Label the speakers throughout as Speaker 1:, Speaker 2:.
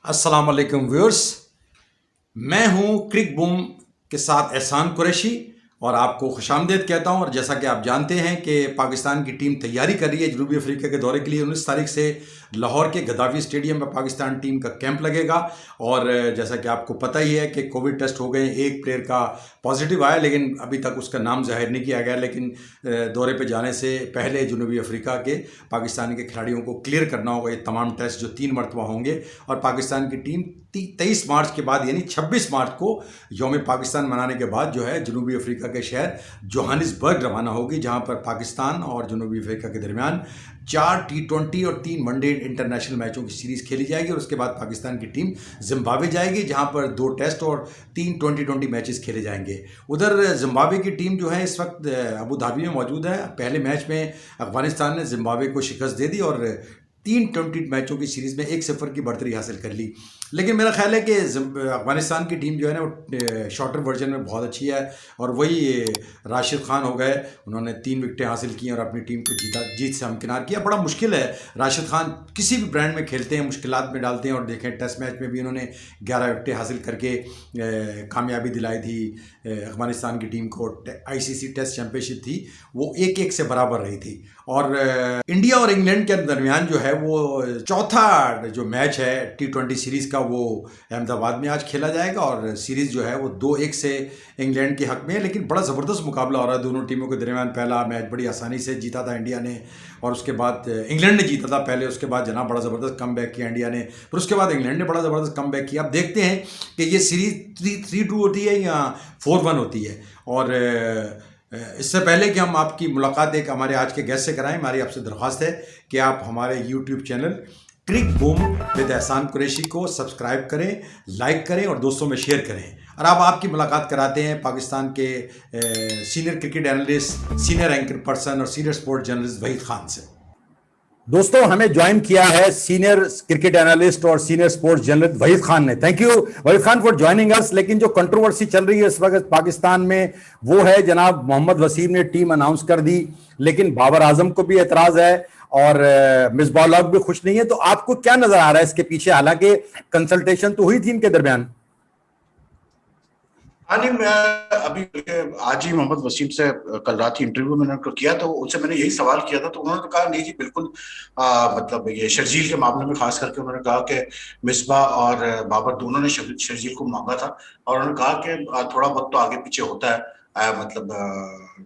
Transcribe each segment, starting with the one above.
Speaker 1: अस्सलाम वालेकुम व्यूअर्स। मैं हूं क्रिक बूम के साथ एहसान कुरैशी और आपको खुशामदीद कहता हूं। और जैसा कि आप जानते हैं कि पाकिस्तान की टीम तैयारी कर रही है जनूबी अफ्रीका के दौरे के लिए। 19 तारीख से लाहौर के गद्दाफी स्टेडियम में पाकिस्तान टीम का कैंप लगेगा। और जैसा कि आपको पता ही है कि कोविड टेस्ट हो गए, एक प्लेयर का पॉजिटिव आया लेकिन अभी तक उसका नाम जाहिर नहीं किया गया। लेकिन दौरे पे जाने से पहले जनूबी अफ्रीका के पाकिस्तान के खिलाड़ियों को क्लियर करना होगा ये तमाम टेस्ट जो 3 मरतबा होंगे। और पाकिस्तान की टीम 23 मार्च के बाद यानी 26 मार्च को यौम पाकिस्तान मनाने के बाद जो है जनूबी अफ्रीका के शहर जोहानिसबर्ग रवाना होगी, जहां पर पाकिस्तान और जनूबी अफ्रीका के दरमियान 4 T20 और 3 वनडे इंटरनेशनल मैचों की सीरीज खेली जाएगी। और उसके बाद पाकिस्तान की टीम जिम्बाब्वे जाएगी, जहां पर 2 टेस्ट और 3 2020 मैचेस खेले जाएंगे। उधर जिम्बाब्वे की टीम जो है इस वक्त अबू धाबी में मौजूद है। पहले मैच में अफगानिस्तान ने जिम्बाब्वे को शिकस्त दे दी और 3 20 मैचों की सीरीज में 1-0 की बढ़तरी हासिल कर ली। लेकिन मेरा ख्याल है कि अफगानिस्तान की टीम जो है ना वो शॉर्टर वर्जन में बहुत अच्छी है। और वही राशिद खान हो गए, उन्होंने 3 विकेटें हासिल की और अपनी टीम को जीत से हमकिनार किया। बड़ा मुश्किल है, राशिद खान किसी भी ब्रांड में खेलते हैं मुश्किलात में डालते हैं। और देखें टेस्ट मैच में भी उन्होंने 11 विकेटें हासिल करके कामयाबी दिलाई थी अफगानिस्तान की टीम को। ICC टेस्ट चैंपियनशिप थी वो 1-1 से बराबर रही थी। और इंडिया और इंग्लैंड के दरमियान जो है वो चौथा जो मैच है T20 सीरीज का वो अहमदाबाद में आज खेला जाएगा। और सीरीज जो है वो 2-1 से इंग्लैंड के हक में है। लेकिन बड़ा ज़बरदस्त मुकाबला हो रहा है दोनों टीमों के दरमियान। पहला मैच बड़ी आसानी से जीता था इंडिया ने और उसके बाद इंग्लैंड ने जीता था पहले। उसके बाद जनाब बड़ा ज़बरदस्त कम बैक किया इंडिया ने, फिर उसके बाद इंग्लैंड ने बड़ा ज़बरदस्त कम बैक किया। अब देखते हैं कि ये सीरीज 3-2 होती है या 4-1 होती है। और इससे पहले कि हम आपकी मुलाकात एक हमारे आज के गेस्ट से कराएं, हमारी आपसे दरख्वास्त है कि आप हमारे YouTube channel cric boom with Ehsan Qureshi को सब्सक्राइब करें, लाइक करें और दोस्तों में शेयर करें। और अब आपकी मुलाकात कराते हैं पाकिस्तान के senior cricket analyst, senior anchor person और senior sport journalist Waheed Khan से।
Speaker 2: दोस्तों, हमें ज्वाइन किया है सीनियर क्रिकेट एनालिस्ट और senior sports journalist Waheed Khan ने। Thank you Waheed Khan for joining us. लेकिन जो कंट्रोवर्सी चल रही है इस वक्त पाकिस्तान में वो है जनाब मोहम्मद वसीम ने टीम अनाउंस कर दी, लेकिन बाबर आजम को भी एतराज है और मिसबाह उल हक भी खुश नहीं है। तो आपको क्या नजर आ रहा है इसके पीछे? हालांकि कंसल्टेशन तो हुई थी इनके दरमियान।
Speaker 3: हाँ नहीं, मैं अभी आज ही मोहम्मद वसीम से कल रात ही इंटरव्यू मैंने उनको किया, तो उनसे मैंने यही सवाल किया था। तो उन्होंने कहा नहीं जी बिल्कुल, मतलब ये शर्जील के मामले में खास करके उन्होंने कहा कि मिसबा और बाबर दोनों ने शर्जील को मांगा था। और उन्होंने कहा कि थोड़ा बहुत तो आगे पीछे होता है, मतलब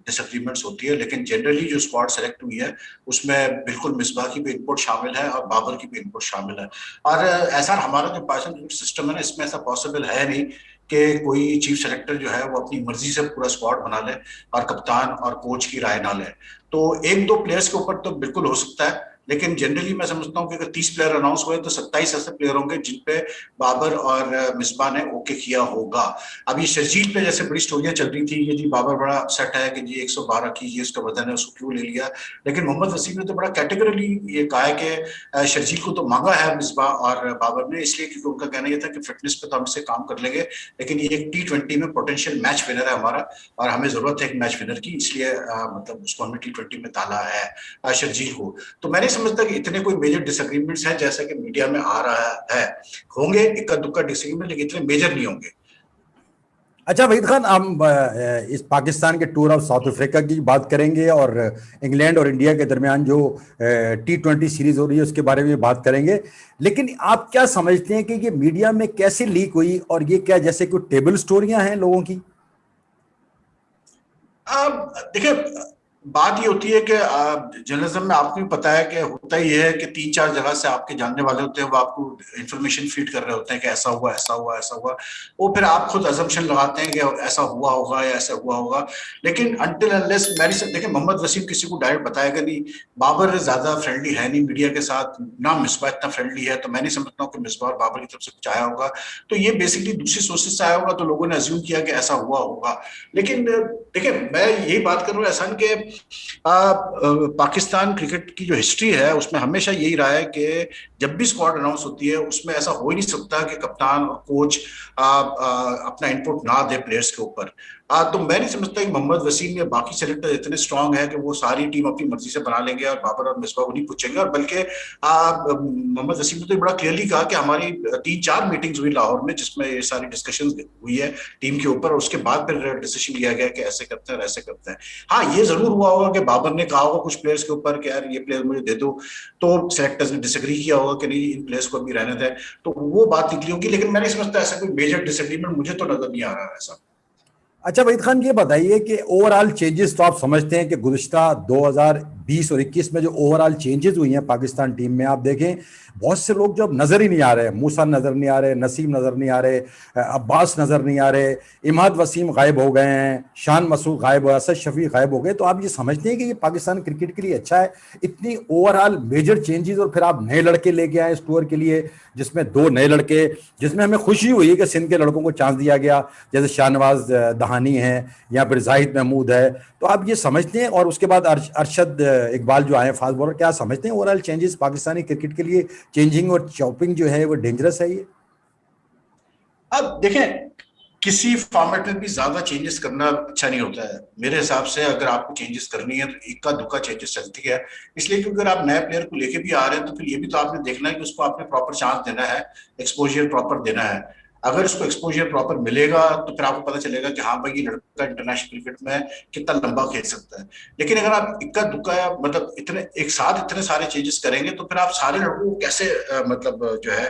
Speaker 3: डिसएग्रीमेंट्स होती है, लेकिन जनरली जो स्क्वाड सेलेक्ट हुई है उसमें बिल्कुल मिसबा की भी इनपुट शामिल है और बाबर की भी इनपुट शामिल है। और ऐसा हमारा जो पाकिस्तान सिस्टम है ना, इसमें ऐसा पॉसिबल है नहीं कि कोई चीफ सेलेक्टर जो है वो अपनी मर्जी से पूरा स्क्वाड बना ले और कप्तान और कोच की राय ना ले। तो 1-2 प्लेयर्स के ऊपर तो बिल्कुल हो सकता है, लेकिन जनरली मैं समझता हूँ कि अगर 30 प्लेयर अनाउंस हुए तो 27 ऐसे प्लेयर होंगे जिन पे बाबर और मिसबा ने ओके किया होगा। अब ये शर्जील पे जैसे बड़ी स्टोरियां चल रही थी कि जी बाबर बड़ा अपसेट है कि जी 112 की उसका वजन है, उसको क्यों ले लिया। लेकिन मोहम्मद वसीम ने तो बड़ा कैटेगरली ये कहा है कि शर्जील को तो मांगा है मिसबा और बाबर ने, इसलिए क्योंकि उनका कहना यह था कि फिटनेस पे तो हम इससे काम कर लेंगे, लेकिन ये एक T20 में पोटेंशियल मैच विनर है हमारा और हमें जरूरत है एक मैच विनर की, इसलिए मतलब उसको हमने T20 में डाला है शर्जील को। तो मैंने समझता कि इतने कोई मेजर डिसएग्रीमेंट्स हैं जैसा कि मीडिया में आ रहा है। होंगे इक्का दुक्का डिसएग्रीमेंट, लेकिन इतने मेजर नहीं होंगे।
Speaker 2: अच्छा वहीद खान, हम इस पाकिस्तान के टूर ऑफ साउथ अफ्रीका की बात करेंगे और इंग्लैंड और इंडिया के दरमियान जो T20 सीरीज हो रही है उसके बारे में बात करेंगे। लेकिन आप क्या समझते हैं कि ये मीडिया में कैसे लीक हुई और ये क्या जैसे कोई टेबल स्टोरियां हैं लोगों की?
Speaker 3: देखिए, बात ये होती है कि जर्नलिज्म में आपको भी पता है कि होता ही है कि 3-4 जगह से आपके जानने वाले होते हैं, वो आपको इंफॉर्मेशन फीड कर रहे होते हैं कि ऐसा हुआ ऐसा हुआ ऐसा हुआ। वो फिर आप खुद अजम्पशन लगाते हैं कि ऐसा हुआ होगा या ऐसा हुआ होगा। लेकिन अनटिल अनलेस देखिए, मोहम्मद वसीम किसी को डायरेक्ट बताएगा नहीं, बाबर ज्यादा फ्रेंडली है नहीं मीडिया के साथ, ना मिसबा इतना फ्रेंडली है, तो मैं नहीं समझता हूँ कि मिसबा और बाबर की तरफ से कुछ आया होगा। तो ये बेसिकली दूसरी सोर्सेज से आया होगा, तो लोगों ने अज्यूम किया कि ऐसा हुआ होगा। लेकिन देखिए, मैं यही बात कर रहा हूँ एहसान के पाकिस्तान क्रिकेट की जो हिस्ट्री है उसमें हमेशा यही रहा है कि जब भी स्क्वाड अनाउंस होती है उसमें ऐसा हो ही नहीं सकता कि कप्तान और कोच अपना इनपुट ना दे प्लेयर्स के ऊपर। तो मैं नहीं समझता कि मोहम्मद वसीम या बाकी सेलेक्टर इतने स्ट्रांग है कि वो सारी टीम अपनी मर्जी से बना लेंगे और बाबर और मिसबा को नहीं पूछेंगे। और बल्कि मोहम्मद वसीम ने तो बड़ा क्लियरली कहा कि हमारी 3-4 मीटिंग्स हुई लाहौर में जिसमें ये सारी डिस्कशन हुई है टीम के ऊपर, और उसके बाद फिर डिसीजन लिया गया कि ऐसे करते हैं और ऐसे करते हैं। हाँ, ये जरूर हुआ होगा कि बाबर ने कहा होगा कुछ प्लेयर्स के ऊपर कि यार ये प्लेयर मुझे दे दो, तो सेलेक्टर्स ने डिसएग्री किया होगा कि नहीं इन प्लेयर्स को अभी रहने दें, तो वो बात निकली होगी। लेकिन मैं नहीं समझता ऐसा कोई मेजर डिसएग्रीमेंट मुझे तो नजर नहीं आ रहा है ऐसा।
Speaker 2: अच्छा वहीद खान, ये बताइए कि ओवरऑल चेंजेस तो आप समझते हैं कि गुज़िश्ता 2020 और 21 में जो ओवरऑल चेंजेस हुई हैं पाकिस्तान टीम में, आप देखें बहुत से लोग जो अब नज़र ही नहीं आ रहे, मूसा नज़र नहीं आ रहे, नसीम नज़र नहीं आ रहे, अब्बास नज़र नहीं आ रहे, इमाद वसीम गायब हो गए हैं, शान मसूद गायब हो, असद शफी गायब हो गए। तो आप ये समझते हैं कि ये पाकिस्तान क्रिकेट के लिए अच्छा है, इतनी ओवरऑल मेजर चेंजेस, और फिर आप नए लड़के लेके आए इस टूर के लिए जिसमें 2 नए लड़के, जिसमें हमें खुशी हुई कि सिंध के लड़कों को चांस दिया गया, जैसे शाहनवाज दहानी है या फिर जाहिद महमूद है। तो आप ये समझते हैं, और उसके बाद अरशद इकबाल जो आए फास्ट बॉलर, क्या समझते हैं ओवरऑल चेंजेस पाकिस्तानी क्रिकेट के लिए चेंजिंग और चॉपिंग जो है वो डेंजरस है ये?
Speaker 3: अब देखें, किसी फॉर्मेट में भी ज्यादा चेंजेस करना अच्छा नहीं होता है मेरे हिसाब से। अगर आपको चेंजेस करनी है तो इक्का दुक्का चेंजेस चलती है, इसलिए क्योंकि अगर आप नए प्लेयर को लेके भी आ रहे हैं तो फिर ये भी तो आपने देखना है कि उसको आपने प्रॉपर चांस देना है, एक्सपोजर प्रॉपर देना है। अगर उसको एक्सपोजर प्रॉपर मिलेगा तो फिर आपको पता चलेगा कि हाँ भाई ये लड़का इंटरनेशनल क्रिकेट में कितना लंबा खेल सकता है। लेकिन अगर आप इक्का दुक्का या मतलब इतने एक साथ इतने सारे चेंजेस करेंगे तो फिर आप सारे लड़कों को कैसे मतलब जो है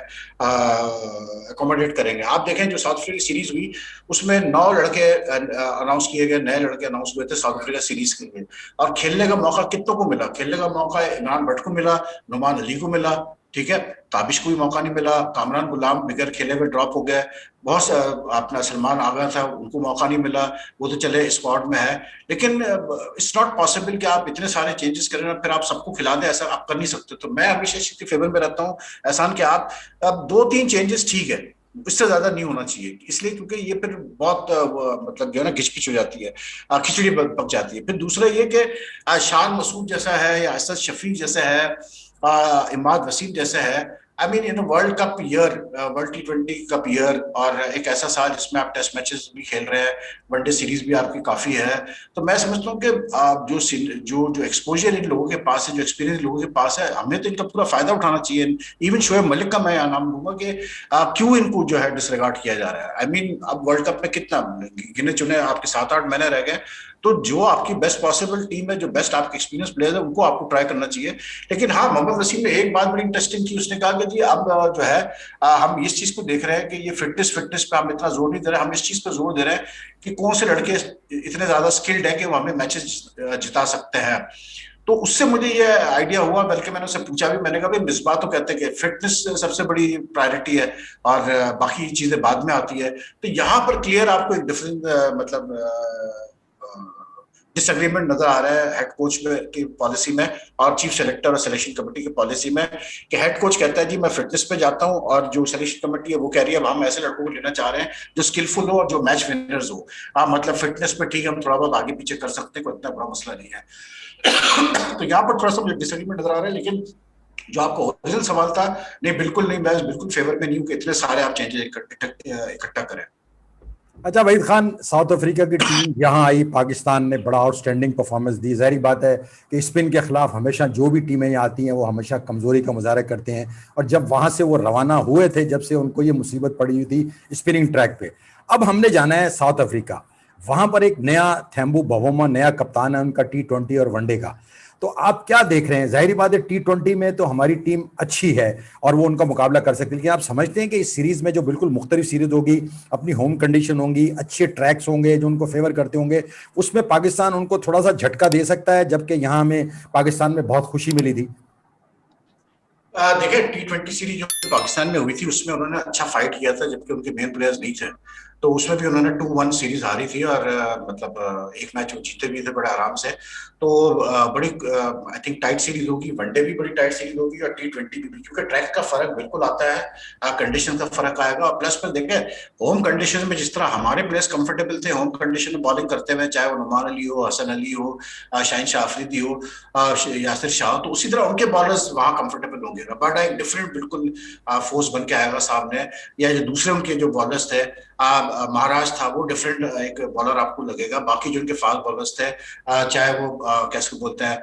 Speaker 3: अकोमोडेट करेंगे। आप देखें जो साउथ अफ्रीका की सीरीज हुई उसमें 9 लड़के अनाउंस किए गए, नए लड़के अनाउंस हुए थे साउथ अफ्रीका सीरीज के लिए, और खेलने का मौका कितनों को मिला? खेलने का मौका इमरान भट्ट को मिला, नुमान अली को मिला, ठीक है, ताबिश को भी मौका नहीं मिला, कामरान गुलाम बिगर खेले हुए ड्रॉप हो गए, बहुत अपना सलमान आगा था उनको मौका नहीं मिला, वो तो चले स्क्वाड में है। लेकिन इट्स नॉट पॉसिबल कि आप इतने सारे चेंजेस करें और फिर आप सबको खिला दें, ऐसा आप कर नहीं सकते। तो मैं हमेशा इसके फेवर में रहता हूँ एहसान कि आप अब 2-3 चेंजेस ठीक है, इससे ज्यादा नहीं होना चाहिए, इसलिए क्योंकि ये फिर बहुत मतलब जो है ना घिचपिच हो जाती है, खिचड़ी पक जाती है। फिर दूसरा ये कि शान मसूद जैसा है या असद शफीक जैसा है, इमाद वसीम जैसे है, I mean in world cup year, world T20 cup year, और एक ऐसा साल जिसमें आप टेस्ट मैचेस भी खेल रहे हैं, वनडे सीरीज भी आपकी काफी है। तो मैं समझता हूँ कि जो जो जो एक्सपोजर इन लोगों के पास है, जो एक्सपीरियंस लोगों के पास है, हमें तो इनका पूरा फायदा उठाना चाहिए। इवन शोएब मलिक का मैं नाम लूंगा कि क्यों इनको जो है डिसरिगार्ड किया जा रहा है। आई मीन अब वर्ल्ड कप में कितना गिने चुने आपके 7-8 महीने रह गए, तो जो आपकी बेस्ट पॉसिबल टीम है, जो बेस्ट आपके एक्सपीरियंस प्लेयर है, उनको आपको ट्राई करना चाहिए। लेकिन हाँ, मोहम्मद वसीम ने एक बात बड़ी इंटरेस्टिंग की, उसने कहा कि जी अब जो है हम इस चीज को देख रहे हैं कि ये फिटनेस पे हम इतना जोर नहीं दे रहे, हम इस चीज पे जोर दे रहे हैं कि कौन से लड़के इतने ज्यादा स्किल्ड है कि वो हमें मैचेस जिता सकते हैं। तो उससे मुझे ये आइडिया हुआ, बल्कि मैंने उससे पूछा भी, मैंने कहा भाई मिसबाह तो कहते हैं कि फिटनेस सबसे बड़ी प्रायोरिटी है और बाकी चीजें बाद में आती है। तो यहाँ पर क्लियर आपको एक डिफरेंट मतलब डिसएग्रीमेंट नजर आ रहा है हेड कोच की पॉलिसी में और चीफ सेलेक्टर और सिलेक्शन कमेटी की पॉलिसी में, कि हेड कोच कहता है जी मैं फिटनेस पे जाता हूं, और जो सिलेक्शन कमेटी है वो कह रही है हम ऐसे लड़कों को लेना चाह रहे हैं जो स्किलफुल हो और जो मैच विनर्स हो। मतलब फिटनेस पे ठीक है, हम थोड़ा बहुत आगे पीछे कर सकते हैं, कोई इतना बड़ा मसला नहीं है। तो यहाँ पर थोड़ा सा मुझे डिसएग्रीमेंट नजर आ रहा है। लेकिन जो आपका ओरिजिनल सवाल था, नहीं बिल्कुल नहीं, मैं बिल्कुल फेवर में नहीं हूँ कि इतने सारे आप चेंजेस इकट्ठा करें।
Speaker 2: अच्छा वहीद खान, साउथ अफ्रीका की टीम यहाँ आई, पाकिस्तान ने बड़ा आउटस्टैंडिंग परफॉर्मेंस दी। ज़ाहिर बात है कि स्पिन के खिलाफ हमेशा जो भी टीमें यहाँ आती हैं वो हमेशा कमज़ोरी का मुजाहरा करते हैं, और जब वहाँ से वो रवाना हुए थे, जब से उनको ये मुसीबत पड़ी हुई थी स्पिनिंग ट्रैक पे। अब हमने जाना है साउथ अफ्रीका, वहाँ पर एक नया थेम्बू बवोमा नया कप्तान है उनका T20 और वनडे का। तो आप क्या देख रहे हैं? जाहिर बात है T20 में तो हमारी टीम अच्छी है और वो उनका मुकाबला कर सकती है, लेकिन आप समझते हैं कि इस सीरीज में जो बिल्कुल मुख्तलिफ सीरीज होगी, अपनी होम कंडीशन होंगी, अच्छे ट्रैक्स होंगे जो उनको फेवर करते होंगे, उसमें पाकिस्तान उनको थोड़ा सा झटका दे सकता है, जबकि यहाँ हमें पाकिस्तान में बहुत खुशी मिली थी।
Speaker 3: देखिए, T20 सीरीज जो पाकिस्तान में हुई थी उसमें उन्होंने अच्छा फाइट किया था, जबकि उनके मेन प्लेयर्स नहीं थे। तो उसमें भी उन्होंने 2-1 सीरीज हारी थी, और मतलब एक मैच वो जीते भी थे बड़े आराम से। तो बड़ी आई थिंक टाइट सीरीज होगी, वनडे भी बड़ी टाइट सीरीज होगी, और T20 भी, क्योंकि ट्रैक का फर्क बिल्कुल आता है, कंडीशन का फर्क आएगा। और प्लस पर देखें, होम कंडीशन में जिस तरह हमारे प्लेयर्स कंफर्टेबल थे होम कंडीशन में बॉलिंग करते हुए, चाहे वो नुमान अली हो, हसन अली हो, शाहीन शाह अफरीदी हो, यासिर शाह, तो उसी तरह उनके बॉलर्स वहां कंफर्टेबल होंगे। रबाडा एक डिफरेंट बिल्कुल फोर्स बन के आएगा सामने, या जो दूसरे उनके जो बॉलर्स थे, महाराज था, वो डिफरेंट एक बॉलर आपको लगेगा। बाकी जो उनके फास्ट बॉलर्स थे, चाहे वो कैसे बोलते हैं,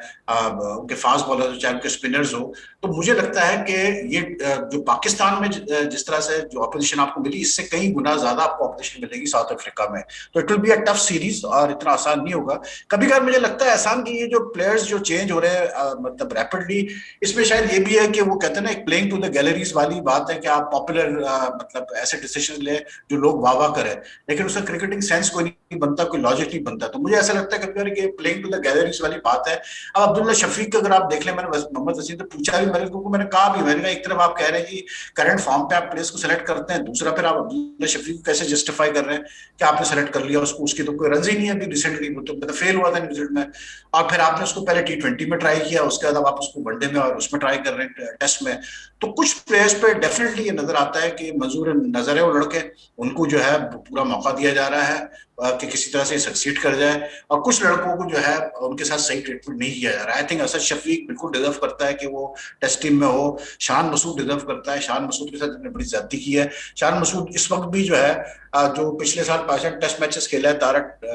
Speaker 3: उनके फास्ट बॉलर हो चाहे उनके स्पिनर्स हो। तो मुझे लगता है कि ये जो पाकिस्तान में जिस तरह से जो ऑपोजिशन आपको मिली, इससे कई गुना ज्यादा आपको ऑपोजिशन मिलेगी साउथ अफ्रीका में। तो it will be a TUF series, और इतना आसान नहीं होगा। कभी कभार मुझे लगता है एहसान कि ये जो प्लेयर्स जो चेंज हो रहे हैं मतलब रैपिडली, इसमें शायद ये भी है कि वो कहते हैं ना, एक प्लेइंग टू द गैलरीज वाली बात है कि आप पॉपुलर मतलब ऐसे डिसीजन ले जो लोग वाह वाह करें, लेकिन उसका क्रिकेटिंग सेंस कोई नहीं बनता, कोई लॉजिक नहीं बनता। तो मुझे ऐसा लगता है कभी कभी प्लेइंग टू द गैलरीज वाली बात है। अब अब्दुल्ला शफीक अगर आप देख लें, मैंने मोहम्मद वसीम से पूछा भी, मैंने कहा भी, मैंने कहा एक तरफ आप कह रहे हैं कि करंट फॉर्म पे आप प्लेयर्स को सेलेक्ट करते हैं, दूसरा फिर आप अब्दुल्ला शफीक को कैसे जस्टिफाई कर रहे हैं कि आपने सेलेक्ट कर लिया उसको, उसकी तो कोई रन ही नहीं है अभी रिसेंटली, वो तो फेल हुआ था न्यूजीलैंड में। और फिर आपने उसको पहले T20 में ट्राई किया, उसके बाद अब आप उसको वनडे में और उसमें ट्राई कर रहे हैं, टेस्ट में। तो कुछ प्लेयर्स पे डेफिनेटली ये नजर आता है कि मंजूर नजर है वो लड़के, उनको जो है पूरा मौका दिया जा रहा है कि किसी तरह से सक्सीड कर जाए। और कुछ लड़कों को जो है उनके साथ सही ट्रीटमेंट नहीं किया जा रहा है। आई थिंक असद शफीक बिल्कुल डिजर्व करता है कि वो टेस्ट टीम में हो। शान मसूद डिजर्व करता है, शान मसूद के साथ बड़ी ज्यादती की है। शान मसूद इस वक्त भी जो है जो पिछले साल पाकिस्तान टेस्ट मैचेस खेला है,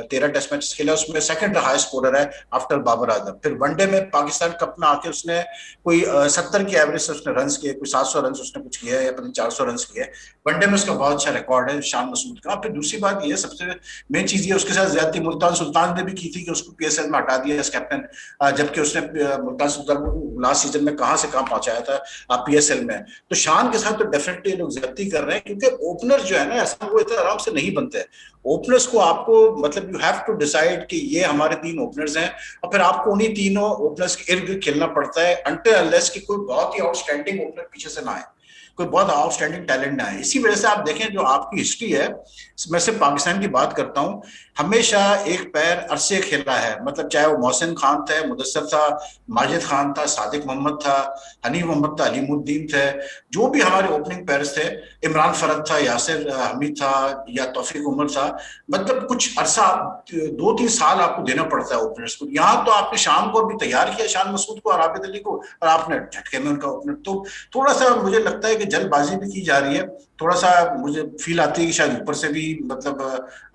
Speaker 3: 13 टेस्ट मैचेस खेला, उसमें सेकंड हाईएस्ट स्कोरर है आफ्टर बाबर आजम। फिर वनडे में पाकिस्तान कप में आके उसने कोई 70 की एवरेज से उसने रन किए, कोई 700 रन उसने कुछ किया है, या पता 400 रन किए। वनडे में उसका बहुत अच्छा रिकॉर्ड है शान मसूद का। फिर दूसरी बात ये, सबसे मेन चीज ये, उसके साथ ज्यादा मुल्तान सुल्तान ने भी की थी कि उसको PSL में हटा दिया एज कैप्टन, जबकि उसने मुल्तान सुल्तान को लास्ट सीजन में कहां से कहां पहुंचाया था PSL में। तो शान के साथ तो डेफिनेटली लोग ज्यादती कर रहे हैं, क्योंकि ओपनर जो है ना, ऐसा वो इतना आराम से नहीं बनते। ओपनर्स को आपको मतलब यू हैव टू डिसाइड कि ये हमारे 3 ओपनर्स हैं, और फिर आपको उन्हीं तीनों ओपनर्स के इर्द गिर्द खेलना पड़ता है, अनटिल अनलेस कि कोई बहुत ही आउटस्टैंडिंग ओपनर पीछे से ना आए, कोई बहुत आउटस्टैंडिंग टैलेंट ना है। इसी वजह से आप देखें जो आपकी हिस्ट्री है, मैं सिर्फ पाकिस्तान की बात करता हूं, हमेशा एक पैर अरसे खेला है। मतलब चाहे वो मोहसिन खान थे, मुदस्सर था, माजिद खान था, सादिक मोहम्मद था, हनीफ मोहम्मद था, अलीमुद्दीन थे, जो भी हमारे ओपनिंग पैर्स थे, इमरान फरद था, यासिर हमीद था, या तौफीक उमर था। मतलब कुछ अरसा 2-3 साल आपको देना पड़ता है ओपनर्स को। यहाँ तो आपने शाम को भी तैयार किया, शान मसूद को और आबिद अली को, और आपने झटके में उनका ओपनर। तो थोड़ा सा मुझे लगता है कि जल्दबाजी भी की जा रही है। थोड़ा सा मुझे फील आती है कि शायद ऊपर से भी मतलब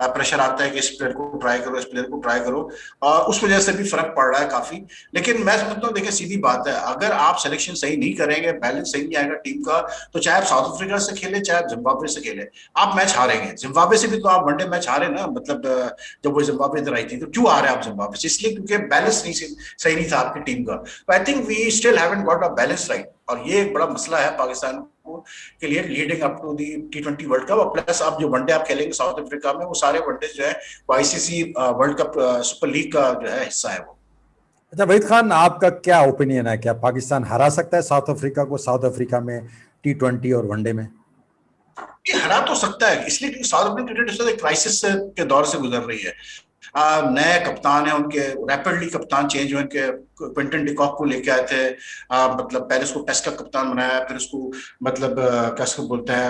Speaker 3: प्रेशर आता है कि इस प्लेयर को ट्राई करो, इस प्लेयर को ट्राई करो, और उस वजह से भी फर्क पड़ रहा है काफी। लेकिन मैं समझता हूँ, देखिए सीधी बात है, अगर आप सिलेक्शन सही नहीं करेंगे, बैलेंस सही नहीं आएगा टीम का, तो चाहे आप साउथ अफ्रीका से खेले, चाहे आप जिम्बाब्वे से खेले, आप मैच हारेंगे। जिम्बाब्वे से भी तो आप वनडे मैच हारे ना, मतलब जब वो जिम्बाब्वे इधर आई थी, तो क्यों हारे आप जिम्बाब्वे से? इसलिए क्योंकि बैलेंस नहीं सही नहीं था आपकी टीम का। तो I think we still haven't got a balance right, और ये एक बड़ा मसला है पाकिस्तान के लिए leading up to the T20 world cup. और प्लस आप जो वनडे आप खेलेंगे साउथ अफ्रीका में, वो सारे वनडे जो है वो ICC world cup super league का जो है हिस्सा है वो।
Speaker 2: अच्छा वहीद खान, आपका क्या ओपिनियन है, क्या पाकिस्तान हरा सकता है साउथ अफ्रीका को, साउथ अफ्रीका में T20 और वनडे में?
Speaker 3: ये हरा तो सकता है, इसलिए क्योंकि साउथ अफ्रीकन क्रिकेट एक क्राइसिस के दौर से गुजर रही है। नए कप्तान है उनके, रैपिडली कप्तान चेंज हुए। उनके क्विंटन डिकॉक को लेके आए थे, मतलब पहले उसको टेस्ट का कप्तान बनाया, फिर उसको मतलब कैसे बोलते हैं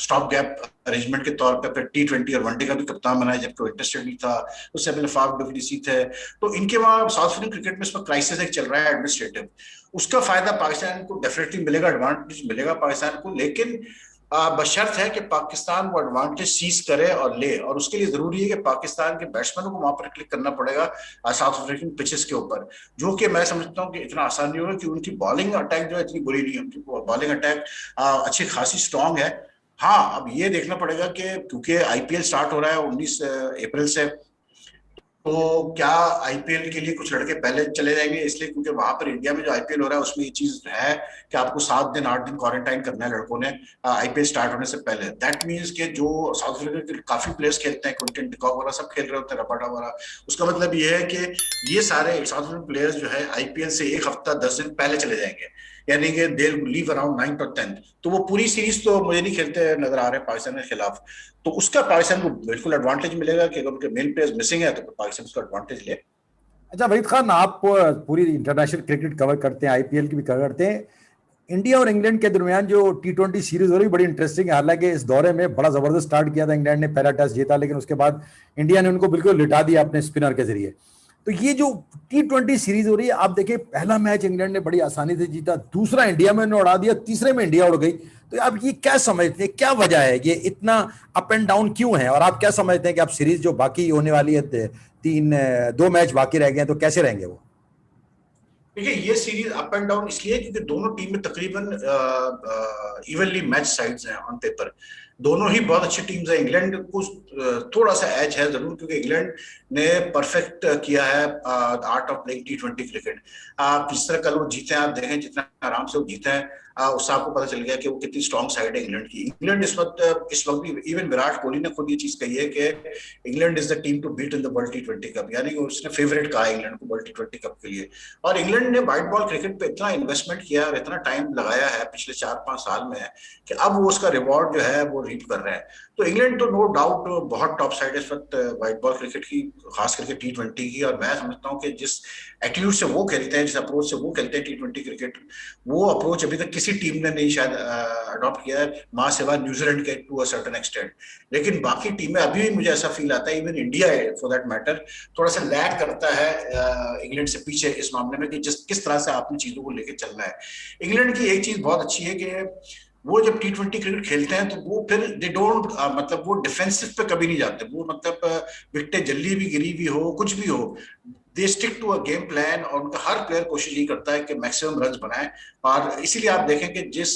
Speaker 3: स्टॉप गैप अरेंजमेंट के तौर पे, फिर T20 और वनडे का भी कप्तान बनाया जबकि वो इंटरेस्टेड नहीं था। उससे पहले फाफ डुप्लेसी थे। तो इनके वहां साउथ अफ्रीकन क्रिकेट में इस वक्त क्राइसिस एक चल रहा है एडमिनिस्ट्रेटिव। उसका फायदा पाकिस्तान को डेफिनेटली मिलेगा, एडवांटेज मिलेगा पाकिस्तान को, लेकिन बशर्त है कि पाकिस्तान वो एडवांटेज सीज करे और ले। और उसके लिए जरूरी है कि पाकिस्तान के बैट्समैनों को वहां पर क्लिक करना पड़ेगा साउथ अफ्रीकन पिचेस के ऊपर, जो कि मैं समझता हूँ कि इतना आसान नहीं होगा, कि उनकी बॉलिंग अटैक जो है इतनी बुरी नहीं है, उनकी बॉलिंग अटैक अच्छी खासी स्ट्रांग है। हाँ, अब ये देखना पड़ेगा कि क्योंकि IPL स्टार्ट हो रहा है 19 अप्रैल से, तो क्या IPL के लिए कुछ लड़के पहले चले जाएंगे, इसलिए क्योंकि वहां पर इंडिया में जो IPL हो रहा है उसमें ये चीज है कि आपको 7 दिन 8 दिन क्वारंटाइन करना है लड़कों ने IPL स्टार्ट होने से पहले। दैट मीन्स कि जो साउथ अफ्रीका के काफी प्लेयर्स खेलते हैं, क्विंटन डिकॉक वगैरह सब खेल रहे होते हैं, रबाडा वगैरह, उसका मतलब ये है कि ये सारे साउथ अफ्रीकन प्लेयर्स जो है IPL से 1 हफ्ता 10 दिन पहले चले जाएंगे। यानी कि दे लीव अराउंड 9th और 10th। तो वो पूरी सीरीज तो मुझे नहीं खेलते नजर आ रहे हैं पाकिस्तान के खिलाफ। तो उसका पाकिस्तान को बिल्कुल एडवांटेज मिलेगा कि अगर उनके मेन प्लेयर्स मिसिंग है तो पाकिस्तान उसका एडवांटेज ले।
Speaker 2: अच्छा वहीद खान, आप पूरी इंटरनेशनल क्रिकेट कवर करते हैं, आईपीएल की भी कवर करते हैं। इंडिया और इंग्लैंड के दरमियान जो टी20 सीरीज हो रही बड़ी इंटरेस्टिंग है। हालांकि इस दौरे में बड़ा जबरदस्त स्टार्ट किया था, इंग्लैंड ने पहला टेस्ट जीता, लेकिन उसके बाद इंडिया ने उनको बिल्कुल लिटा दिया अपने स्पिनर के जरिए। तो ये जो टी20 सीरीज हो रही है, आप देखिए पहला मैच इंग्लैंड ने बड़ी आसानी से जीता, दूसरा इंडिया में उड़ा दिया, तीसरे में इंडिया उड़ गई। तो आप ये क्या समझते हैं, क्या वजह है, ये इतना अप एंड डाउन क्यों है? और आप क्या समझते हैं कि आप सीरीज जो बाकी होने वाली है, 2 मैच बाकी रह गए हैं, तो कैसे रहेंगे वो?
Speaker 3: देखिए ये सीरीज अप एंड डाउन इसलिए क्योंकि दोनों टीम में तकरीबन इवनली मैच साइड्स हैं ऑन पेपर। दोनों ही बहुत अच्छी टीम्स हैं। इंग्लैंड को थोड़ा सा एज है जरूर, क्योंकि इंग्लैंड ने परफेक्ट किया है art of playing T20 cricket. जिस तरह कल वो जीते हैं, आप देखें जितना आराम से वो जीते हैं, उससे आपको पता चल गया कि वो कितनी स्ट्रॉन्ग साइड है इंग्लैंड की। इंग्लैंड इस वक्त भी इवन विराट कोहली ने खुद ये चीज कही है कि England is the team to beat in the world T20 cup, यानी कि उसने फेवरेट कहा है इंग्लैंड को वर्ल्ड टी20 कप के लिए। और इंग्लैंड ने व्हाइट बॉल क्रिकेट पे इतना इन्वेस्टमेंट किया और इतना टाइम लगाया है पिछले 4-5 साल में कि अब वो उसका रिवॉर्ड जो है वो रीप कर रहे हैं। तो इंग्लैंड तो नो डाउट बहुत टॉप साइड है इस वक्त व्हाइट बॉल क्रिकेट की, खास करके टी20 की। और मैं समझता हूँ कि जिस एटीट्यूड से वो खेलते हैं, जिस अप्रोच से वो खेलते हैं टी20 क्रिकेट, वो अप्रोच अभी तक किसी टीम ने नहीं शायद अडॉप्ट किया है, मां सिवा न्यूजीलैंड के टू अ सर्टेन एक्सटेंट। लेकिन बाकी टीमें अभी भी मुझे ऐसा फील आता है, even India for that matter, थोड़ा सा लैग करता है इंग्लैंड से पीछे इस मामले में कि किस तरह से आपने चीजों को लेकर चलना है। इंग्लैंड की एक चीज बहुत अच्छी है कि वो जब टी20 क्रिकेट खेलते हैं तो वो फिर दे डोंट मतलब वो डिफेंसिव पे कभी नहीं जाते। वो मतलब विकेटें जल्दी भी गिरी भी हो, कुछ भी हो, they stick to a game plan. और उनका हर प्लेयर कोशिश यही करता है कि मैक्सिमम रन बनाए। और इसीलिए आप देखें कि जिस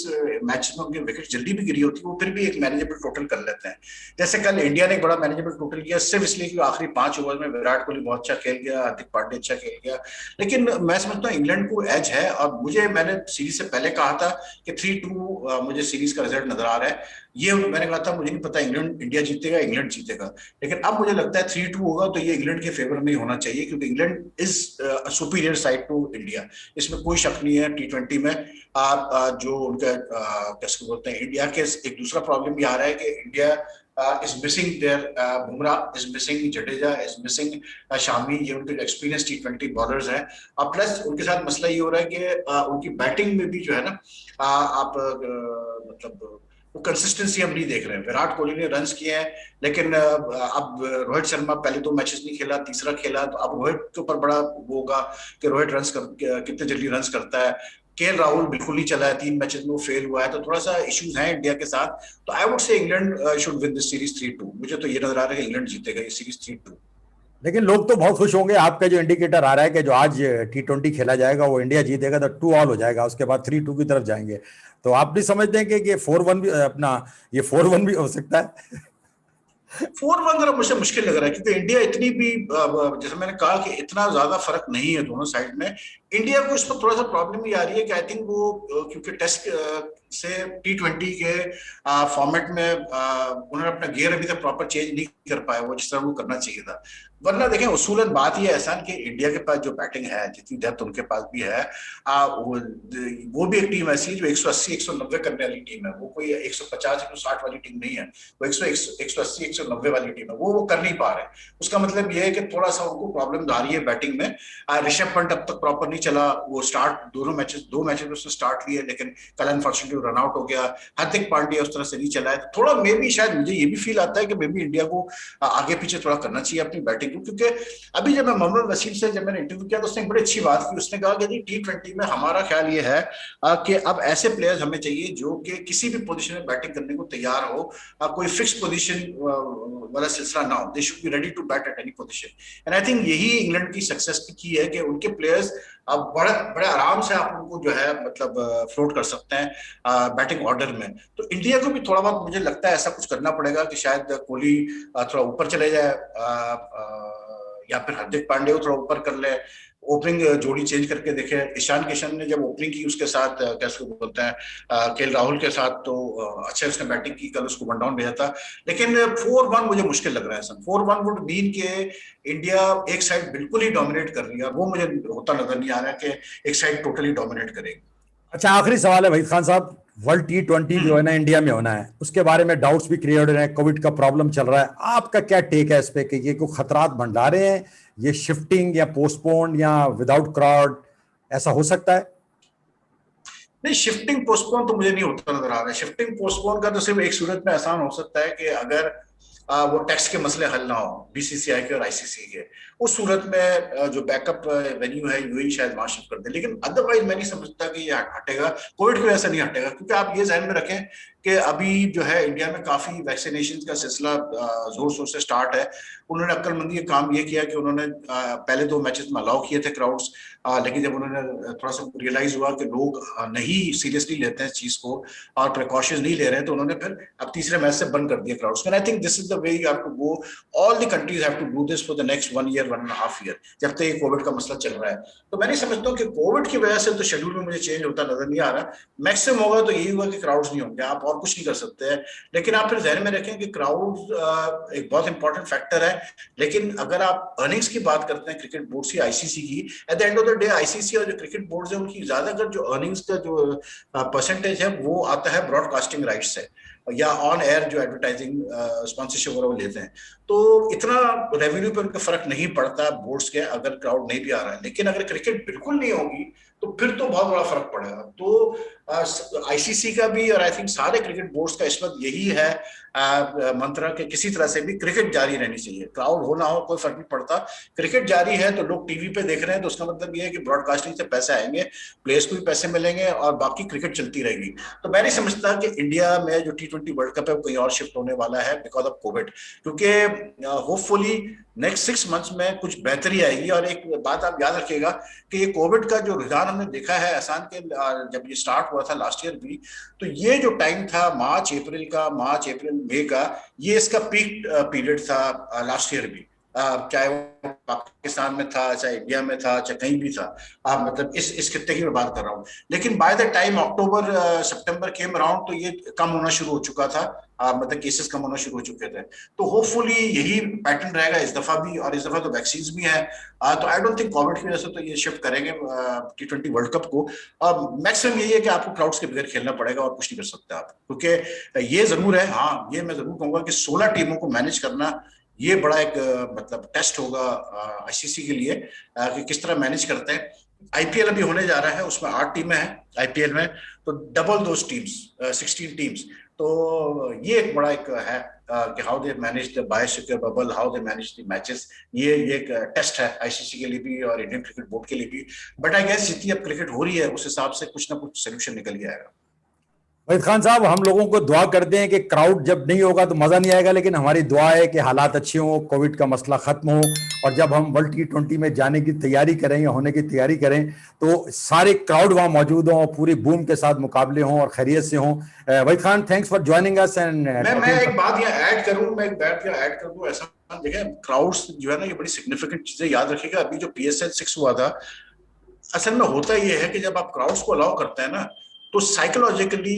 Speaker 3: मैच में उनकी विकेट जल्दी भी गिरी होती है, वो फिर भी एक मैनेजेबल टोटल कर लेते हैं। जैसे कल इंडिया ने एक बड़ा मैनेजेबल टोटल किया, सिर्फ इसलिए कि आखिरी 5 ओवर में विराट कोहली बहुत अच्छा खेल गया, हार्दिक पांड्या अच्छा खेल गया। लेकिन मैं समझता हूँ इंग्लैंड को एज है। और मैंने सीरीज से पहले कहा था कि 3-2 मुझे सीरीज का रिजल्ट नजर आ रहा है। ये मैंने कहा था मुझे नहीं पता इंग्लैंड इंडिया जीतेगा इंग्लैंड जीतेगा, लेकिन अब मुझे लगता है 3-2 होगा। तो ये इंग्लैंड के फेवर में होना चाहिए, क्योंकि England is superior side to India, इसमें कोई शक नहीं है। टी20 में जो उनका कैसे बोलते हैं, इंडिया के एक दूसरा प्रॉब्लम ये आ रहा है कि India is missing their Bumrah, is missing Jadeja, is missing Shami. ये उनके एक्सपीरियंस टी20 बॉलर्स हैं। और प्लस उनके साथ मसला ये हो रहा है कि उनकी बैटिंग में भी जो है ना, आप मतलब वो कंसिस्टेंसी हम नहीं देख रहे हैं। विराट कोहली ने रन्स किए हैं, लेकिन अब रोहित शर्मा पहले 2 मैचेस नहीं खेला, तीसरा खेला, तो अब रोहित के ऊपर बड़ा वो होगा कि रोहित कितने जल्दी रन्स करता है। केएल राहुल बिल्कुल नहीं चला है, 3 मैचेस में वो फेल हुआ है। तो थोड़ा सा इश्यूज हैं इंडिया के साथ। तो I would say England should win this series 3-2। मुझे तो ये नजर आ रहा है कि इंग्लैंड जीतेगा ये सीरीज 3-2।
Speaker 2: लेकिन लोग तो बहुत खुश होंगे, आपका जो इंडिकेटर आ रहा है कि जो आज टी20 खेला जाएगा वो इंडिया जीतेगा, तो 2-2 हो जाएगा, उसके बाद 3-2 की तरफ जाएंगे। तो आप भी समझते हैं कि ये 4-1 भी अपना, ये 4-1 भी हो सकता है?
Speaker 3: 4-1 जरा मुझे मुश्किल लग रहा है, क्योंकि इंडिया इतनी भी जैसे मैंने कहा कि इतना ज्यादा फर्क नहीं है दोनों साइड में। इंडिया को इस पर थोड़ा सा प्रॉब्लम ये आ रही है कि आई थिंक वो क्योंकि टेस्ट से टी20 के फॉर्मेट में उन्होंने अपना गियर अभी तक प्रॉपर चेंज नहीं कर पाया वो जिस तरह वो करना चाहिए था। वरना देखें उसूलन बात यह है एहसान कि इंडिया के पास जो बैटिंग है, जितनी डेप्थ उनके पास भी है, वो भी एक टीम ऐसी है जो 180-190 करने वाली टीम है। वो कोई 150-160 वाली टीम नहीं है, वो 180-190 वाली टीम है। वो कर नहीं पा रहे। उसका मतलब ये है कि थोड़ा सा उनको प्रॉब्लम आ रही है बैटिंग में। ऋषभ पंत अब तक प्रॉपर नहीं चला। वो स्टार्ट 2 मैचेस में उसने स्टार्ट लिए, लेकिन कल अनफॉर्चुनेटली रन आउट हो गया। हार्दिक पांड्या उस तरह से नहीं चला है। तो थोड़ा मे बी शायद मुझे ये भी फील आता है कि मे बी इंडिया को आगे पीछे थोड़ा करना चाहिए अपनी बैटिंग को। क्योंकि अभी जब मैं मोहम्मद वसीम से जब मैंने इंटरव्यू किया तो उसने एक बड़ी अच्छी बात की। उसने कहा कि टी20 में हमारा ख्याल ये है कि अब ऐसे प्लेयर्स हमें चाहिए जो कि किसी भी पोजीशन में बैटिंग करने को तैयार हो, कोई फिक्स पोजीशन वाला सिलसिला ना हो। They should be ready to bat at any position. And I think यही इंग्लैंड की सक्सेस की है कि उनके प्लेयर्स अब बड़े आराम से आप उनको जो है मतलब फ्लोट कर सकते हैं बैटिंग ऑर्डर में। तो इंडिया को भी थोड़ा बहुत मुझे लगता है ऐसा कुछ करना पड़ेगा कि शायद कोहली थोड़ा ऊपर चले जाए, या फिर हार्दिक पांड्या को थोड़ा ऊपर कर ले, ओपनिंग जोड़ी चेंज करके देखे। ईशान किशन ने जब ओपनिंग की उसके साथ कैसे बोलते हैं केएल राहुल के साथ, तो अच्छा उसने बैटिंग की, कल उसको 1 डाउन भेजा था। लेकिन 4-1 मुझे मुश्किल लग रहा है सर। 4-1 वुड मीन के इंडिया एक साइड बिल्कुल ही डोमिनेट कर रही है। वो मुझे होता नजर नहीं आ रहा है कि एक साइड टोटली डोमिनेट करेगी।
Speaker 2: अच्छा, आखिरी सवाल है वहीद खान साहब, वर्ल्ड T20 जो है ना इंडिया में होना है, उसके बारे में डाउट्स भी क्रिएट हो रहे हैं, कोविड का प्रॉब्लम चल रहा है, आपका क्या टेक है इस पे कि ये कोई खतरात मंडरा रहे हैं, ये शिफ्टिंग या पोस्टपोन या विदाउट क्राउड ऐसा हो सकता है?
Speaker 3: नहीं, शिफ्टिंग पोस्टपोन तो मुझे नहीं होता नजर आ रहा है। शिफ्टिंग पोस्टपोन का तो सिर्फ एक सूरत में आसान हो सकता है कि अगर वो टैक्स के मसले हल ना हो बीसीसीआई के और आईसीसी के, उस सूरत में जो बैकअप वेन्यू है यूएई शायद वहां शिफ्ट कर दे, लेकिन अदरवाइज मैं नहीं समझता कि ये हटेगा। कोविड की वजह से नहीं हटेगा, क्योंकि आप ये ध्यान में रखें कि अभी जो है इंडिया में काफी वैक्सीनेशन का सिलसिला जोर शोर से स्टार्ट है। उन्होंने अक्लमंदी का काम ये किया कि उन्होंने पहले 2 मैचेस में अलाउ किए थे क्राउड्स, लेकिन जब उन्होंने थोड़ा सा रियलाइज हुआ कि लोग नहीं सीरियसली लेते हैं इस चीज को और प्रिकॉशंस नहीं ले रहे हैं, तो उन्होंने फिर अब तीसरे मैच से बंद कर दिया crowds. I think this is the way you have to go. All the countries have to do this for the next 1 year 1.5 year, जब तक ये कोविड का मसला चल रहा है। तो मैं नहीं समझता हूँ कि कोविड की वजह से तो शेड्यूल में मुझे चेंज होता नजर नहीं आ रहा। मैक्सिमम होगा तो यही होगा कि क्राउड्स नहीं होंगे, आप और कुछ नहीं कर सकते हैं। लेकिन आप फिर ध्यान में रखें कि क्राउड एक बहुत इंपॉर्टेंट फैक्टर है, लेकिन अगर आप अर्निंग्स की बात करते हैं क्रिकेट बोर्ड की, आईसीसी की, at the end of the day ICC और जो क्रिकेट बोर्ड है उनकी ज्यादातर जो अर्निंग्स का जो परसेंटेज है वो आता है ब्रॉडकास्टिंग राइट्स से या ऑन एयर जो एडवर्टाइजिंग स्पॉन्सरशिप वगैरह वो लेते हैं। तो इतना रेवेन्यू पे उनका फर्क नहीं पड़ता बोर्ड्स के अगर क्राउड नहीं भी आ रहा है। लेकिन अगर क्रिकेट बिल्कुल नहीं होगी तो फिर तो बहुत बड़ा फर्क पड़ेगा। तो आईसीसी का भी और आई थिंक सारे क्रिकेट बोर्ड्स का इस वक्त यही है मंत्र कि किसी तरह से भी क्रिकेट जारी रहनी चाहिए, क्राउड हो ना हो कोई फर्क नहीं पड़ता। क्रिकेट जारी है तो लोग टीवी पे देख रहे हैं, तो उसका मतलब ये है कि ब्रॉडकास्टिंग से पैसे आएंगे, प्लेयर्स को भी पैसे मिलेंगे और बाकी क्रिकेट चलती रहेगी। तो मैं नहीं समझता कि इंडिया में जो T20 वर्ल्ड कप है वो कहीं और शिफ्ट होने वाला है बिकॉज ऑफ कोविड, क्योंकि होपफुली नेक्स्ट 6 मंथ्स में कुछ बेहतरी आएगी। और एक बात आप याद रखिएगा कि ये कोविड का जो रुझान हमने देखा है आसान के जब ये स्टार्ट हुआ था लास्ट ईयर भी, तो ये जो टाइम था मार्च अप्रैल मई का, ये इसका पीक पीरियड था लास्ट ईयर भी, चाहे वो पाकिस्तान में था, चाहे इंडिया में था, चाहे कहीं भी था। मतलब इस खित्ते की मैं बात कर रहा हूँ। लेकिन by the time October September came around तो ये कम होना शुरू हो चुका था, मतलब केसेस कम होना शुरू हो चुके थे। तो होपफुली यही पैटर्न रहेगा इस दफा भी, और इस दफा तो वैक्सीन भी है। तो आई डोंट थिंक कोविड की वजह से तो ये शिफ्ट करेंगे T20 वर्ल्ड कप को। और मैक्सिमम यही है कि आपको क्राउड्स के बगैर खेलना पड़ेगा और कुछ नहीं कर सकते आप, क्योंकि ये जरूर है, हाँ ये मैं जरूर कहूंगा कि 16 टीमों को मैनेज करना ये बड़ा एक मतलब टेस्ट होगा आईसीसी के लिए कि किस तरह मैनेज करते हैं। आईपीएल अभी होने जा रहा है, उसमें 8 टीमें हैं आईपीएल में, तो डबल दोस टीम्स 16 टीम्स। तो ये एक बड़ा एक है कि how they manage the biosecure bubble, how they manage the matches. ये एक टेस्ट है आईसीसी के लिए भी और इंडियन क्रिकेट बोर्ड के लिए भी। बट आई गेस जितनी अब क्रिकेट हो रही है उस हिसाब से कुछ ना कुछ सोल्यूशन निकल ही आएगा।
Speaker 2: वहीद खान साहब, हम लोगों को दुआ करते हैं कि क्राउड जब नहीं होगा तो मजा नहीं आएगा, लेकिन हमारी दुआ है कि हालात अच्छे हों, कोविड का मसला खत्म हो, और जब हम वर्ल्ड T20 में जाने की तैयारी करें या होने की तैयारी करें तो सारे क्राउड वहां मौजूद हों, पूरी बूम के साथ मुकाबले हों और खैरियत से हों। Waheed Khan, thanks for joining us. And
Speaker 3: मैं एक बात यहाँ ऐड कर दूं, ऐसा देखें क्राउड्स जो है ना ये बड़ी सिग्निफिकेंट चीजें याद रखिएगा। अभी जो PSL 6 हुआ था, असल में होता ये है कि जब आप क्राउड्स को अलाउ करते हैं ना तो साइकोलॉजिकली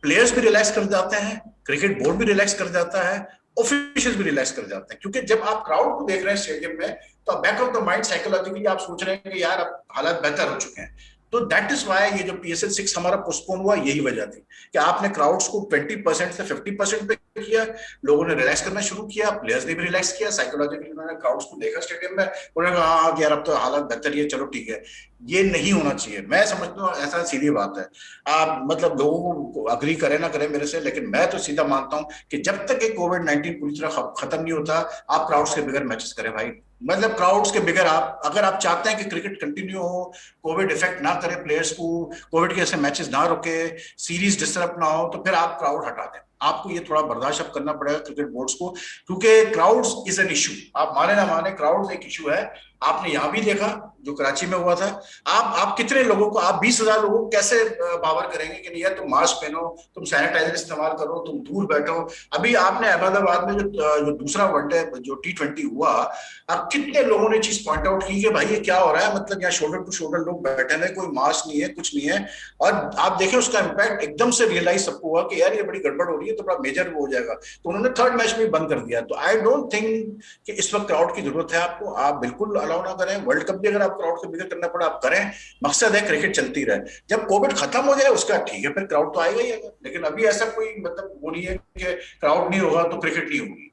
Speaker 3: प्लेयर्स भी रिलैक्स कर जाते हैं, क्रिकेट बोर्ड भी रिलैक्स कर जाता है, ऑफिशियल्स भी रिलैक्स कर जाते हैं। क्योंकि जब आप क्राउड को देख रहे हैं स्टेडियम में तो back of the mind psychologically आप सोच रहे हैं कि यार अब हालात बेहतर हो चुके हैं। तो दैट इज वाई ये जो PSL 6 हमारा पोस्टपोन हुआ यही वजह थी कि आपने क्राउड्स को 20% से 50% पे किया, लोगों ने रिलैक्स करना शुरू किया, प्लेयर्स ने भी रिलैक्स किया, साइकोलॉजिकली उन्होंने क्राउड्स को देखा स्टेडियम में, उन्होंने कहा हाँ यार अब तो हालत बेहतर है, चलो ठीक है। ये नहीं होना चाहिए, मैं समझता हूँ ऐसा सीधी बात है। आप मतलब लोगों को अग्री करें ना करें मेरे से, लेकिन मैं तो सीधा मानता हूँ कि जब तक ये कोविड-19 पूरी तरह खत्म नहीं होता आप क्राउड्स के बगैर मैचेस करें भाई। मतलब क्राउड्स के बगैर आप अगर आप चाहते हैं कि क्रिकेट कंटिन्यू हो, कोविड इफेक्ट ना करे प्लेयर्स को, कोविड के ऐसे मैचेस ना रुके, सीरीज डिस्टर्ब ना हो, तो फिर आप क्राउड हटा दें। आपको ये थोड़ा बर्दाश्त अब करना पड़ेगा क्रिकेट बोर्ड्स को, क्योंकि क्राउड्स इज एन इशू। आप माने ना माने क्राउड्स एक इशू है। आपने यहां भी देखा जो कराची में हुआ था। आप कितने लोगों को, आप 20,000 लोगों को कैसे बावर करेंगे कि नहीं यार तुम मास्क पहनो, तुम सैनिटाइजर इस्तेमाल करो, तुम दूर बैठो। अभी आपने अहमदाबाद में जो दूसरा वनडे जो T20 हुआ, अब कितने लोगों ने चीज पॉइंट आउट की कि भाई ये क्या हो रहा है, मतलब यहाँ शोल्डर टू शोल्डर लोग बैठे हैं, कोई मास्क नहीं है, कुछ नहीं है। और आप देखें उसका इम्पैक्ट एकदम से रियलाइज सबको हुआ कि यार ये बड़ी गड़बड़ हो रही है। रही है तो बड़ा मेजर वो हो जाएगा, तो उन्होंने थर्ड मैच में बंद कर दिया। तो आई डोंट थिंक कि इस वक्त क्राउड की जरूरत है आपको, आप बिल्कुल अलाउ ना करें। वर्ल्ड कप भी अगर आप क्राउड को बिगर करना पड़ा आप करें, मकसद है क्रिकेट चलती रहे। जब कोविड खत्म हो जाए उसका ठीक है, फिर क्राउड तो आएगा ही आएगा, लेकिन अभी ऐसा कोई मतलब वो नहीं है कि क्राउड नहीं होगा तो क्रिकेट नहीं होगी।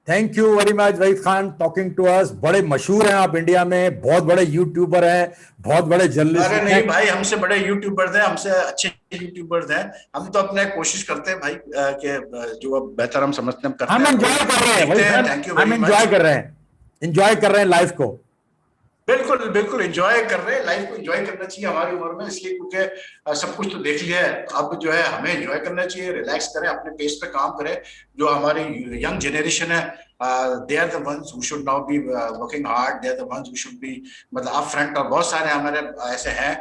Speaker 2: Thank you very much Waheed Khan talking to us. बड़े मशहूर हैं आप इंडिया में, बहुत बड़े यूट्यूबर हैं, बहुत बड़े जर्नलिस्ट
Speaker 3: अरे
Speaker 2: हैं।
Speaker 3: नहीं भाई, हमसे बड़े यूट्यूबर्स हैं, हमसे अच्छे यूट्यूबर्स हैं। हम तो अपने कोशिश करते हैं भाई कि जो बेहतर हम समझते हैं हम करते
Speaker 2: हम
Speaker 3: हैं।
Speaker 2: एंजॉय कर रहे हैं
Speaker 3: देखते हैं,
Speaker 2: वहीद
Speaker 3: थैंक यू
Speaker 2: खान, हम
Speaker 3: वेरी मच।
Speaker 2: एंजॉय कर रहे हैं लाइफ को।
Speaker 3: बिल्कुल बिल्कुल एंजॉय कर रहे हैं, लाइफ को एंजॉय करना चाहिए हमारी उम्र में, इसलिए क्योंकि सब कुछ तो देख लिया है, अब जो है हमें एंजॉय करना चाहिए, रिलैक्स करें, अपने पेस पे काम करें। जो हमारी यंग जनरेशन है, they are the ones who should now be working hard, they are the ones who should be मतलब अप फ्रंट। और बहुत सारे हमारे ऐसे हैं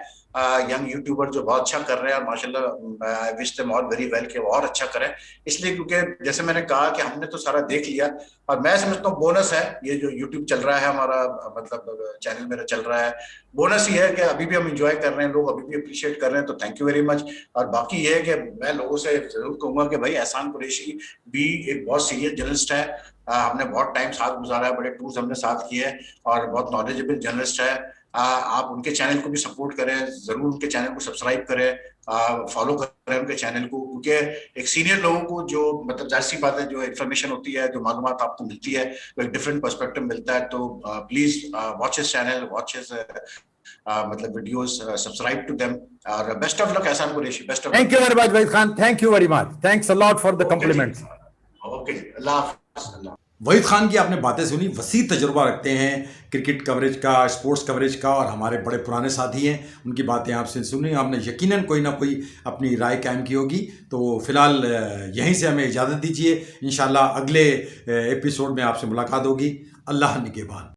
Speaker 3: यंग यूट्यूबर जो बहुत अच्छा कर रहे हैं, और माशाल्लाह I wish them all very well कि वो और अच्छा करें। इसलिए क्योंकि जैसे मैंने कहा कि हमने तो सारा देख लिया, और मैं समझता हूँ बोनस है ये जो यूट्यूब चल रहा है हमारा, मतलब चैनल मेरा चल रहा है, बोनस ये है कि अभी भी हम इंजॉय कर रहे हैं, लोग अभी भी अप्रिशिएट कर रहे हैं, तो थैंक यू वेरी मच। और बाकी ये है कि मैं लोगों से जरूर कहूंगा कि भाई एहसान कुरैशी भी एक बहुत सीनियर जर्नलिस्ट है, हमने बहुत टाइम साथ गुजारा है, बड़े टूर्स हमने साथ किए हैं, और बहुत नॉलेजेबल जर्नलिस्ट है। आप उनके चैनल को भी सपोर्ट करें, जरूर उनके चैनल को सब्सक्राइब करें, फॉलो करें उनके चैनल को, क्योंकि एक सीनियर लोगों को जो मतलब जाहिर सी बात है जो इन्फॉर्मेशन होती है, जो मालूमात आपको मिलती है, वो एक डिफरेंट पर्सपेक्टिव मिलता है। तो please watch his channel, watch his मतलब वीडियोस, सब्सक्राइब टू देम, और best of luck Ehsan Qureshi, best of
Speaker 2: thank you
Speaker 3: luck.
Speaker 2: Very much Waheed Khan, thank you very much, thanks a lot for the
Speaker 3: okay ji,
Speaker 2: compliments.
Speaker 3: Okay, Allah हाफिज़।
Speaker 1: वहीद खान की आपने बातें सुनी, वसी तजुर्बा रखते हैं क्रिकेट कवरेज का, स्पोर्ट्स कवरेज का, और हमारे बड़े पुराने साथी हैं, उनकी बातें आपसे सुनी, आपने यकीनन कोई ना कोई अपनी राय कायम की होगी। तो फिलहाल यहीं से हमें इजाज़त दीजिए, इंशाल्लाह अगले एपिसोड में आपसे मुलाकात होगी। अल्लाह निगहबान।